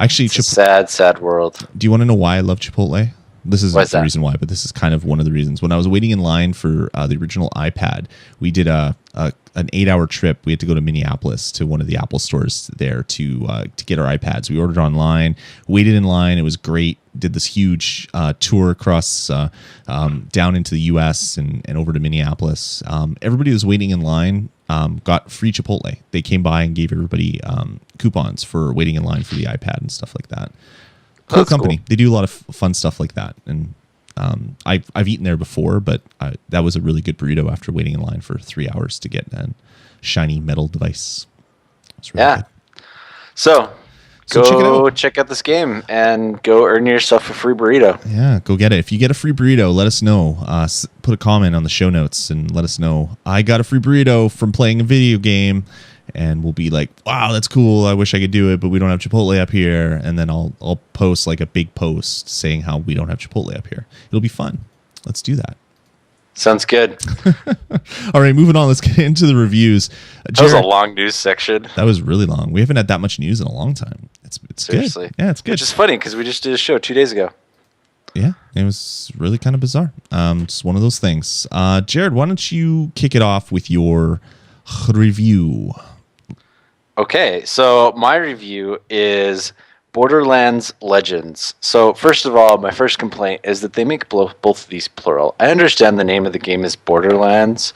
Actually,
it's a sad world.
Do you want to know why I love Chipotle? This isn't the reason why, but this is kind of one of the reasons. When I was waiting in line for the original iPad, we did an 8-hour trip. We had to go to Minneapolis to one of the Apple stores there to get our iPads. We ordered online, waited in line. It was great. Did this huge tour across down into the U.S. and over to Minneapolis. Everybody was waiting in line got free Chipotle. They came by and gave everybody coupons for waiting in line for the iPad and stuff like that. Cool company. Cool. They do a lot of fun stuff like that. And I've eaten there before, but that was a really good burrito after waiting in line for 3 hours to get a shiny metal device. It's really good.
So go check out this game and go earn yourself a free burrito.
Yeah, go get it. If you get a free burrito, let us know. Put a comment on the show notes and let us know. I got a free burrito from playing a video game. And we'll be like, wow, that's cool. I wish I could do it, but we don't have Chipotle up here. And then I'll post like a big post saying how we don't have Chipotle up here. It'll be fun. Let's do that.
Sounds good.
All right, moving on. Let's get into the reviews.
That was a long news section.
That was really long. We haven't had that much news in a long time. It's
Seriously.
Good. Yeah, it's good.
Which is funny because we just did a show 2 days ago.
Yeah, it was really kind of bizarre. Just one of those things. Jared, why don't you kick it off with your review?
Okay, so my review is Borderlands Legends. So first of all, my first complaint is that they make both of these plural. I understand the name of the game is Borderlands,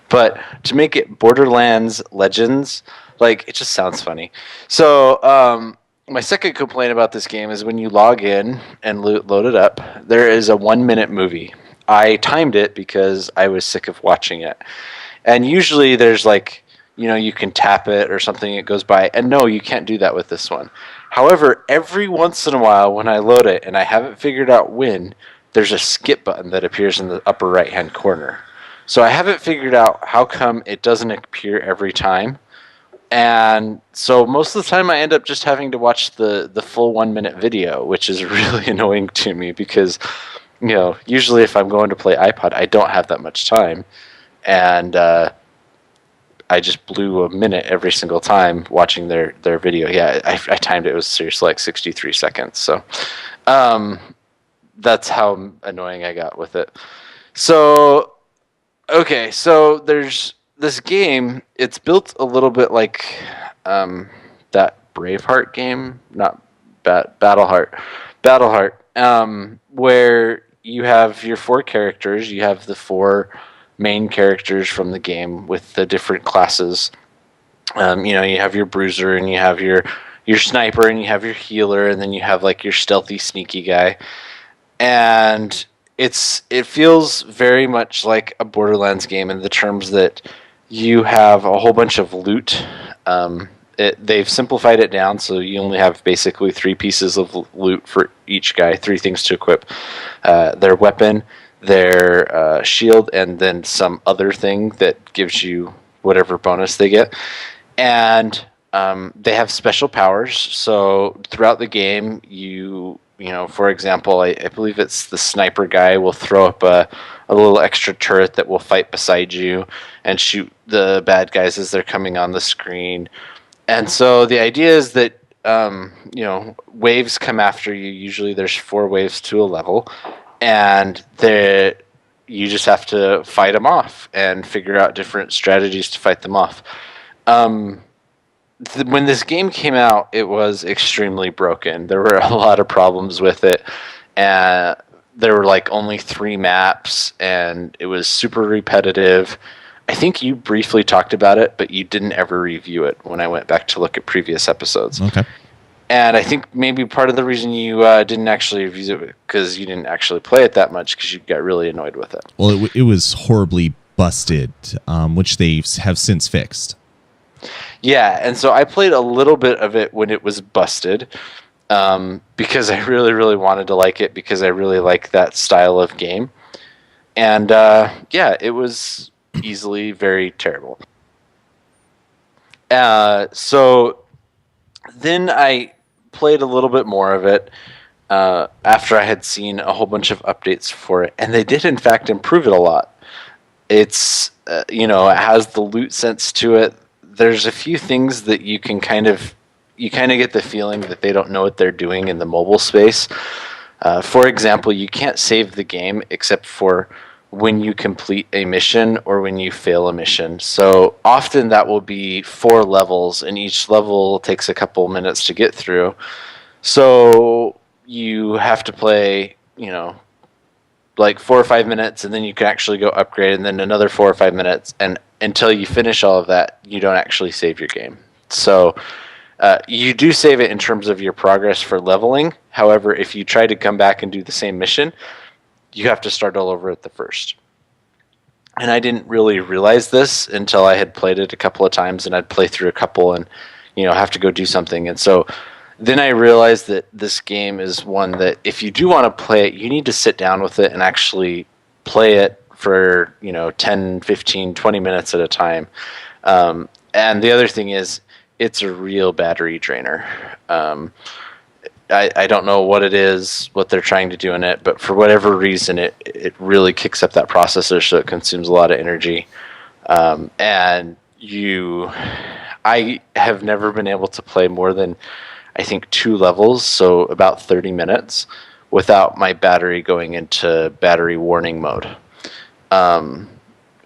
but to make it Borderlands Legends, like, it just sounds funny. So my second complaint about this game is when you log in and load it up, there is a 1 minute movie. I timed it because I was sick of watching it. And usually there's like, you can tap it or something, it goes by. And no, you can't do that with this one. However, every once in a while when I load it and I haven't figured out when, there's a skip button that appears in the upper right hand corner. So I haven't figured out how come it doesn't appear every time. And so most of the time I end up just having to watch the full 1 minute video, which is really annoying to me because, usually if I'm going to play iPod, I don't have that much time. And I just blew a minute every single time watching their video. Yeah, I timed it. It was seriously like 63 seconds. So that's how annoying I got with it. So, okay, so there's this game. It's built a little bit like that Braveheart game, not Battleheart, where you have your 4 characters. You have the 4 main characters from the game with the different classes. You have your bruiser, and you have your sniper, and you have your healer, and then you have like your stealthy, sneaky guy. And it feels very much like a Borderlands game in the terms that you have a whole bunch of loot. They've simplified it down, so you only have basically 3 pieces of loot for each guy, 3 things to equip: their weapon, their shield, and then some other thing that gives you whatever bonus they get. And they have special powers. So throughout the game, for example, I believe it's the sniper guy will throw up a little extra turret that will fight beside you and shoot the bad guys as they're coming on the screen. And so the idea is that waves come after you. Usually there's 4 waves to a level. And you just have to fight them off and figure out different strategies to fight them off. When this game came out, it was extremely broken. There were a lot of problems with it. And there were like only 3 maps, and it was super repetitive. I think you briefly talked about it, but you didn't ever review it when I went back to look at previous episodes.
Okay. And
I think maybe part of the reason you didn't actually review it because you didn't actually play it that much because you got really annoyed with it.
Well, it was horribly busted, which they have since fixed.
Yeah, and so I played a little bit of it when it was busted because I really, really wanted to like it because I really like that style of game. And it was easily very terrible. So then I played a little bit more of it after I had seen a whole bunch of updates for it, and they did in fact improve it a lot. It's it has the loot sense to it. There's a few things that you kind of get the feeling that they don't know what they're doing in the mobile space. For example, you can't save the game except for when you complete a mission or when you fail a mission. So often that will be 4 levels, and each level takes a couple minutes to get through. So you have to play, like 4 or 5 minutes, and then you can actually go upgrade, and then another 4 or 5 minutes, and until you finish all of that, you don't actually save your game. So you do save it in terms of your progress for leveling. However, if you try to come back and do the same mission, you have to start all over at the first. And I didn't really realize this until I had played it a couple of times, and I'd play through a couple and have to go do something. And so then I realized that this game is one that if you do want to play it, you need to sit down with it and actually play it for 10, 15, 20 minutes at a time. And the other thing is it's a real battery drainer. I don't know what it is, what they're trying to do in it, but for whatever reason, it really kicks up that processor, so it consumes a lot of energy. And I have never been able to play more than, I think, 2 levels, so about 30 minutes, without my battery going into battery warning mode.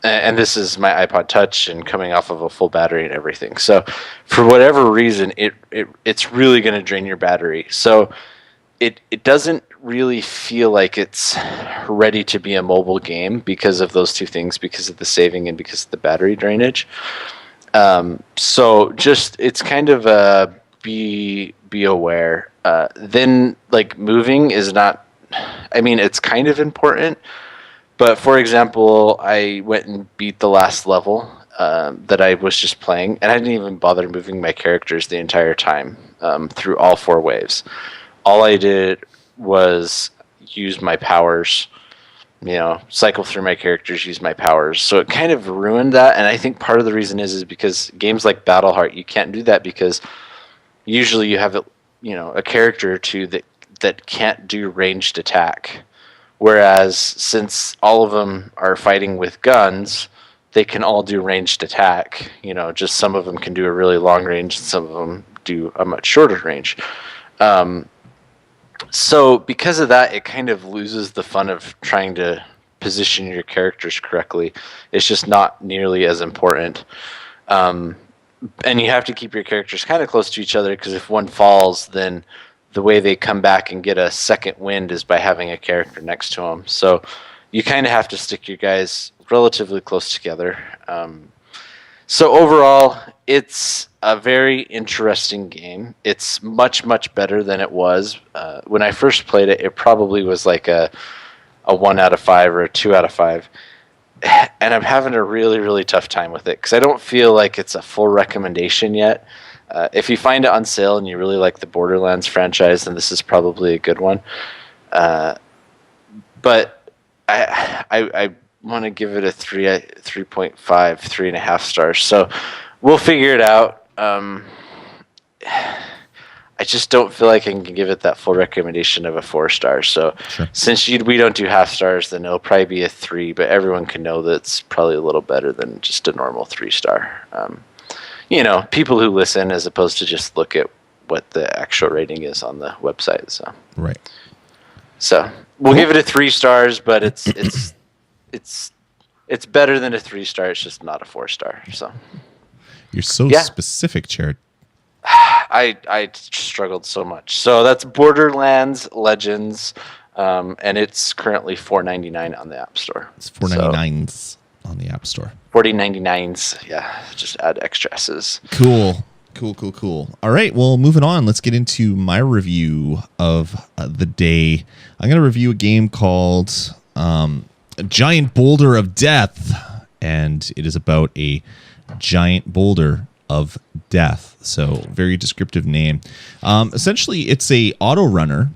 and this is my iPod Touch and coming off of a full battery and everything. So for whatever reason, it's really going to drain your battery. So it doesn't really feel like it's ready to be a mobile game because of those two things, because of the saving and because of the battery drainage. So just, it's kind of a be aware. Then like moving is not, I mean, it's kind of important, but for example, I went and beat the last level that I was just playing, and I didn't even bother moving my characters the entire time through all 4 waves. All I did was use my powers, cycle through my characters, use my powers. So it kind of ruined that, and I think part of the reason is because games like Battleheart, you can't do that because usually you have a character or two that can't do ranged attack. Whereas since all of them are fighting with guns, they can all do ranged attack. Just some of them can do a really long range and some of them do a much shorter range. So because of that, it kind of loses the fun of trying to position your characters correctly. It's just not nearly as important. And you have to keep your characters kind of close to each other, because if one falls, then the way they come back and get a second wind is by having a character next to them. So you kind of have to stick your guys relatively close together. So overall, it's a very interesting game. It's much, much better than it was. When I first played it, it probably was like a 1 out of 5 or a 2 out of 5. And I'm having a really, really tough time with it because I don't feel like it's a full recommendation yet. If you find it on sale and you really like the Borderlands franchise, then this is probably a good one. But I want to give it a 3.5, 3.5 stars. So we'll figure it out. I just don't feel like I can give it that full recommendation of a 4 stars. So
sure.
Since we don't do half stars, then it'll probably be a 3. But everyone can know that it's probably a little better than just a normal 3-star. People who listen as opposed to just look at what the actual rating is on the website. So
right.
So we'll give it a 3 stars, but it's better than a 3-star. It's just not a 4-star. So
you're so specific, Jared.
I struggled so much. So that's Borderlands Legends, and it's currently $4.99 on the App Store.
It's $4.99 on the App Store.
$40.99. Yeah, just add extra S's.
Cool. All right, well, moving on. Let's get into my review of the day. I'm going to review a game called Giant Boulder of Death, and it is about a giant boulder of death. So very descriptive name. Essentially, it's a auto runner,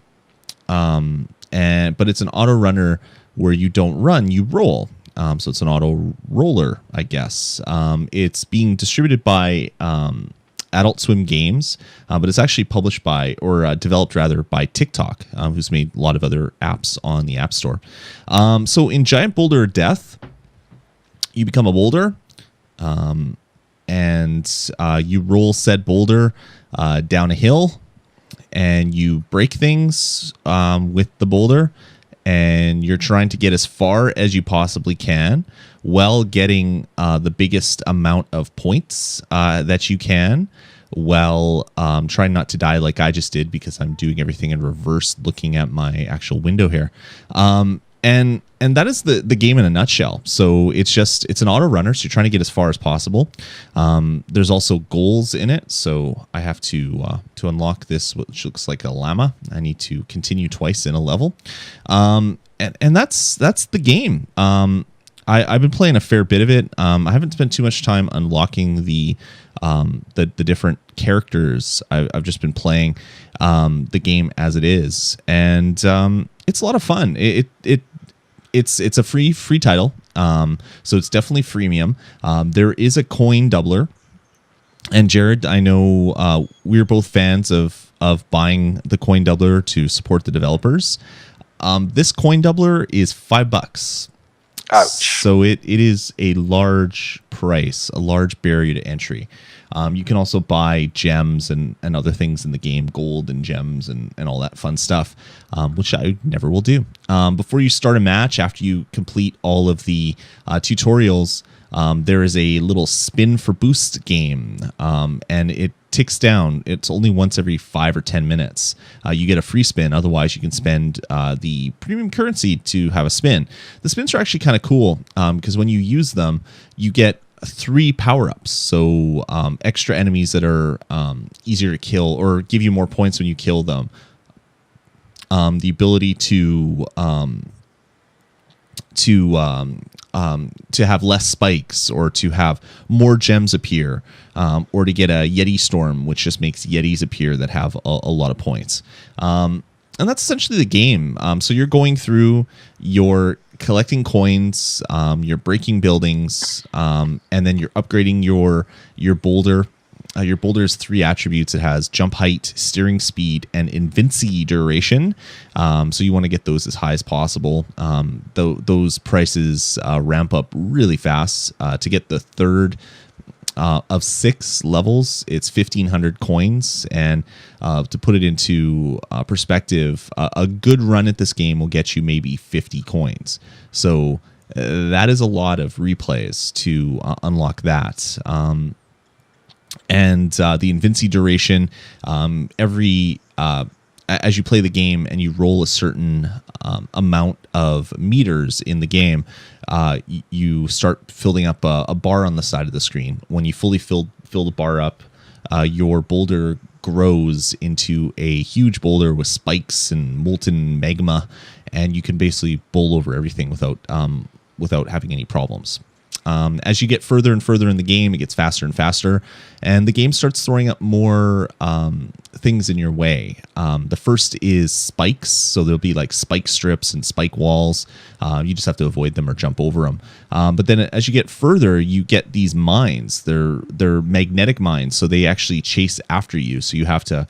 but it's an auto runner where you don't run, you roll. So it's an auto roller, I guess. It's being distributed by Adult Swim Games, but it's actually published by, or developed rather, by TikTok, who's made a lot of other apps on the App Store. So in Giant Boulder of Death, you become a boulder, and you roll said boulder down a hill, and you break things with the boulder, and you're trying to get as far as you possibly can while getting the biggest amount of points that you can, while trying not to die like I just did because I'm doing everything in reverse looking at my actual window here. And that is the game in a nutshell. So it's an auto runner, so you're trying to get as far as possible. There's also goals in it, so I have to unlock this, which looks like a llama. I need to continue twice in a level, and that's the game. I've been playing a fair bit of it. I haven't spent too much time unlocking the different characters. I've just been playing the game as it is, and it's a lot of fun. It's a free title, so it's definitely freemium. There is a coin doubler, and Jared, I know we're both fans of buying the coin doubler to support the developers. This coin doubler is $5.
Ouch.
So it is a large price, a large barrier to entry. You can also buy gems and other things in the game, gold and gems and all that fun stuff, which I never will do. Before you start a match, after you complete all of the tutorials, there is a little spin for boost game, and it ticks down. It's only once every 5 or 10 minutes. You get a free spin. Otherwise, you can spend the premium currency to have a spin. The spins are actually kind of cool because when you use them, you get 3 power-ups. So extra enemies that are easier to kill or give you more points when you kill them. The ability to have less spikes, or to have more gems appear, or to get a Yeti Storm, which just makes Yetis appear that have a lot of points. And that's essentially the game. So you're going through, you're collecting coins, you're breaking buildings, and then you're upgrading your boulder. Your boulder has 3 attributes. It has jump height, steering speed, and invinci duration. So you want to get those as high as possible. Those prices ramp up really fast. To get the third of 6 levels, it's 1,500 coins. And to put it into perspective, a good run at this game will get you maybe 50 coins. So that is a lot of replays to unlock that. And the invinci duration, as you play the game and you roll a certain amount of meters in the game, you start filling up a bar on the side of the screen. When you fully fill the bar up, your boulder grows into a huge boulder with spikes and molten magma, and you can basically bowl over everything without having any problems. As you get further and further in the game, it gets faster and faster, and the game starts throwing up more things in your way. The first is spikes, so there'll be like spike strips and spike walls. You just have to avoid them or jump over them. But then as you get further, you get these mines. They're magnetic mines, so they actually chase after you. So you have to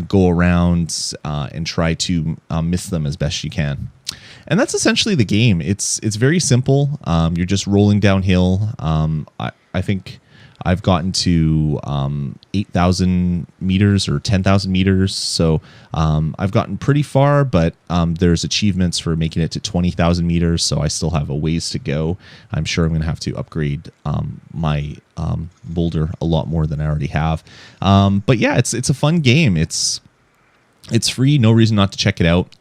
go around and try to miss them as best you can. And that's essentially the game. It's very simple. You're just rolling downhill. I think I've gotten to 8,000 meters or 10,000 meters. So I've gotten pretty far, but there's achievements for making it to 20,000 meters. So I still have a ways to go. I'm sure I'm going to have to upgrade my boulder a lot more than I already have. But yeah, it's a fun game. It's free. No reason not to check it out.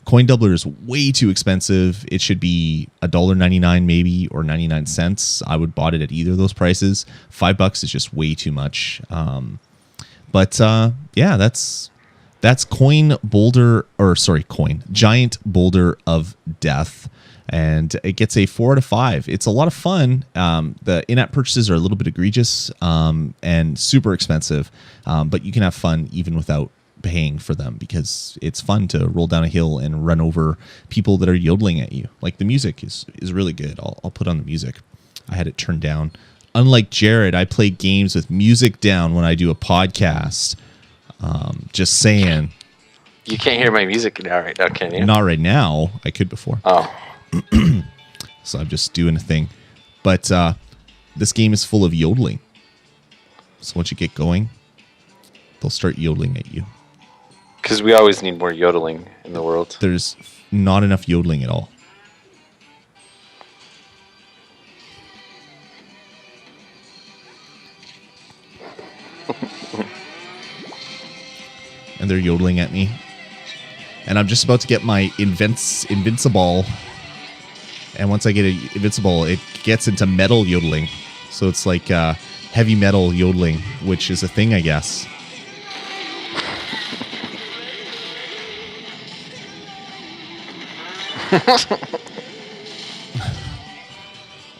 Coin Doubler is way too expensive. It should be $1.99 maybe, or 99 cents. I would bought it at either of those prices. $5 is just way too much. But yeah, that's Giant Boulder of Death. And it gets a 4 out of 5. It's a lot of fun. The in-app purchases are a little bit egregious and super expensive, but you can have fun even without paying for them, because it's fun to roll down a hill and run over people that are yodeling at you. Like, the music is really good. I'll put on the music. I had it turned down. Unlike Jared, I play games with music down when I do a podcast. Just saying.
You can't hear my music now, right now, can you?
Not right now. I could before.
Oh.
So I'm just doing a thing. But this game is full of yodeling. So once you get going, they'll start yodeling at you.
Because we always need more yodeling in the world.
There's not enough yodeling at all. And they're yodeling at me. And I'm just about to get my invincible. And once I get it invincible, it gets into metal yodeling. So it's like heavy metal yodeling, which is a thing, I guess.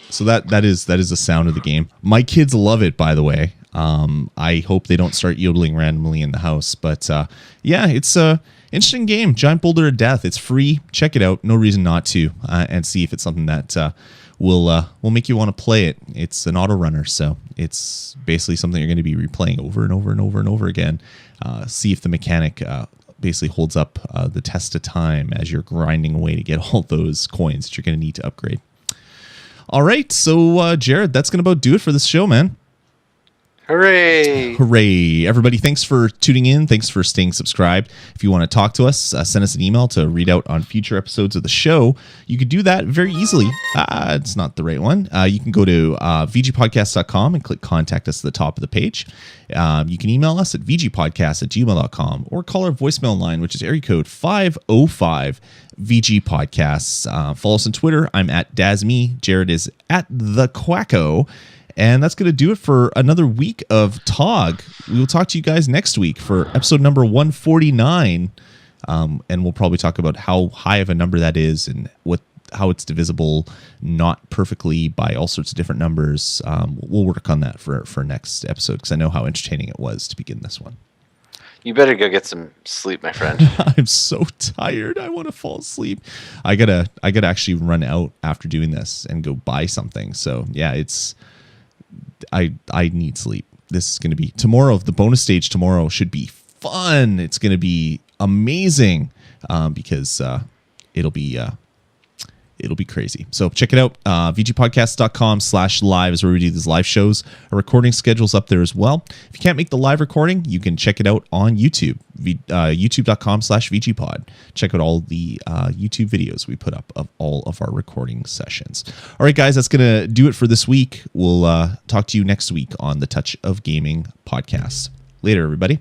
So that is the sound of the game. My kids love it, by the way. I hope they don't start yodeling randomly in the house. But yeah, it's a interesting game. Giant Boulder of Death. It's free. Check it out. No reason not to. And see if it's something that will make you want to play it. It's an auto runner, so it's basically something you're going to be replaying over and over and over and over again. See if the mechanic basically holds up the test of time as you're grinding away to get all those coins that you're going to need to upgrade. All right, so Jared, that's going to about do it for this show, man.
Hooray!
Hooray. Everybody, thanks for tuning in. Thanks for staying subscribed. If you want to talk to us, send us an email to read out on future episodes of the show. You could do that very easily. It's not the right one. You can go to vgpodcast.com and click contact us at the top of the page. You can email us at vgpodcast@gmail.com or call our voicemail line, which is area code 505 VG Podcasts. Follow us on Twitter. I'm at Dasme. Jared is at the Quacko. And that's going to do it for another week of ToG. We will talk to you guys next week for episode number 149. And we'll probably talk about how high of a number that is and how it's divisible not perfectly by all sorts of different numbers. We'll work on that for next episode because I know how entertaining it was to begin this one.
You better go get some sleep, my friend.
I'm so tired. I want to fall asleep. I gotta actually run out after doing this and go buy something. So yeah, I need sleep. This is going to be tomorrow. The bonus stage tomorrow should be fun. It's going to be amazing because it'll be crazy. So check it out. VGpodcast.com/live is where we do these live shows. Our recording schedule's up there as well. If you can't make the live recording, you can check it out on YouTube. YouTube.com/VGpod. Check out all the YouTube videos we put up of all of our recording sessions. All right, guys, that's going to do it for this week. We'll talk to you next week on the Touch of Gaming podcast. Later, everybody.